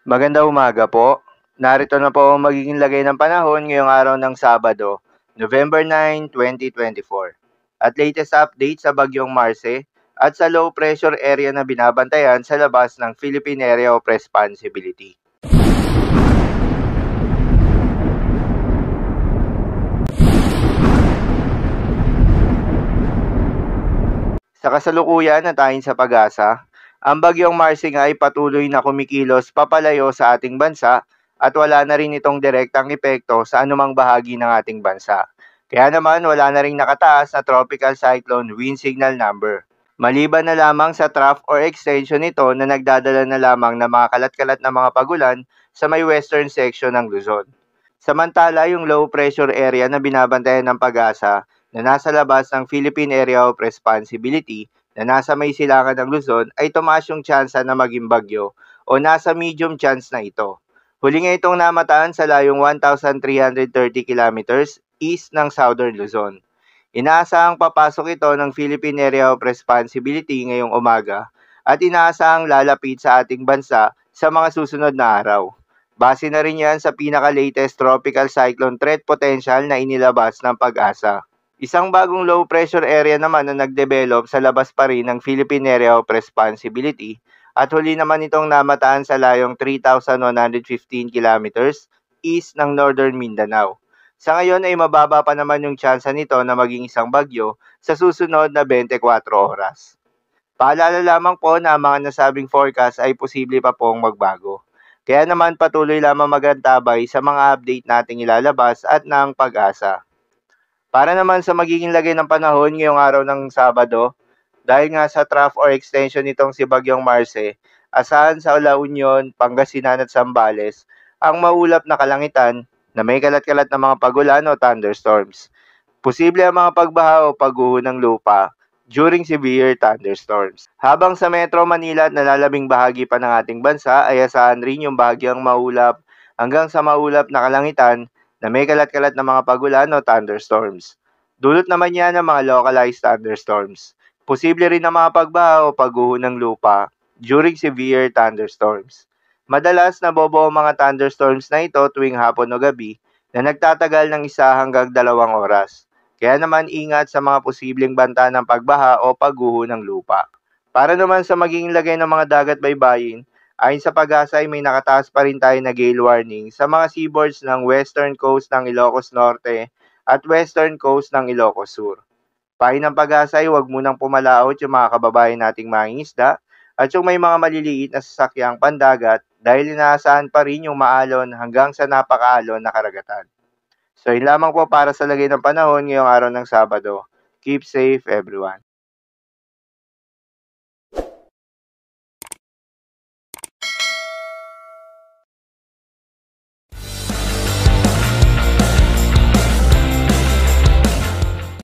Magandang umaga po. Narito na po ang magiging lagay ng panahon ngayong araw ng Sabado, November 9, 2024. At latest update sa bagyong Marce at sa low pressure area na binabantayan sa labas ng Philippine Area of Responsibility. Sa kasalukuyan at ayon sa pag-asa, ang bagyong Marce nga ay patuloy na kumikilos papalayo sa ating bansa at wala na rin itong direktang epekto sa anumang bahagi ng ating bansa. Kaya naman wala na rin nakataas na tropical cyclone wind signal number. Maliban na lamang sa trough or extension nito na nagdadala na lamang ng mga kalat-kalat na mga pagulan sa may western section ng Luzon. Samantala, yung low pressure area na binabantayan ng pag-asa na nasa labas ng Philippine Area of Responsibility na nasa may silangan ng Luzon ay tumaas yung tsansa na maging bagyo o nasa medium chance na ito. Huli nga itong namataan sa layong 1,330 kilometers east ng Southern Luzon. Inaasahang papasok ito ng Philippine Area of Responsibility ngayong umaga at inaasahang lalapit sa ating bansa sa mga susunod na araw. Base na rin yan sa pinaka-latest tropical cyclone threat potential na inilabas ng pag-asa. Isang bagong low pressure area naman na nagdevelop sa labas pa rin ng Philippine Area of Responsibility at huli naman itong namataan sa layong 3,115 kilometers east ng Northern Mindanao. Sa ngayon ay mababa pa naman yung tsansa nito na maging isang bagyo sa susunod na 24 oras. Paalala lamang po na ang mga nasabing forecast ay posible pa pong magbago. Kaya naman patuloy lamang magantabay sa mga update nating ilalabas at ng pag-asa. Para naman sa magiging lagay ng panahon ngayong araw ng Sabado, dahil nga sa trough or extension nitong si Bagyong Marce, asahan sa La Union, Pangasinan at Zambales ang maulap na kalangitan na may kalat-kalat na mga pagulan o thunderstorms. Posible ang mga pagbaha o pagguho ng lupa during severe thunderstorms. Habang sa Metro Manila at nalalabing bahagi pa ng ating bansa ay asahan rin yung bahagyang maulap hanggang sa maulap na kalangitan na may kalat-kalat na mga pagulan o thunderstorms. Dulot naman yan ng mga localized thunderstorms. Posible rin ang mga pagbaha o pagguho ng lupa during severe thunderstorms. Madalas nabobo ang mga thunderstorms na ito tuwing hapon o gabi na nagtatagal ng 1 hanggang 2 oras. Kaya naman ingat sa mga posibleng banta ng pagbaha o pagguho ng lupa. Para naman sa magiging lagay ng mga dagat baybayin, ayon sa pag-asa ay may nakataas pa rin tayo na gale warning sa mga seaboards ng western coast ng Ilocos Norte at western coast ng Ilocos Sur. Payo ng pag-asa ay huwag munang pumalaot yung mga kababayan nating mangingisda at yung may mga maliliit na sasakyang pandagat dahil inaasahan pa rin yung maalon hanggang sa napakaalon na karagatan. So yun lamang po para sa lagay ng panahon ngayong araw ng Sabado. Keep safe everyone.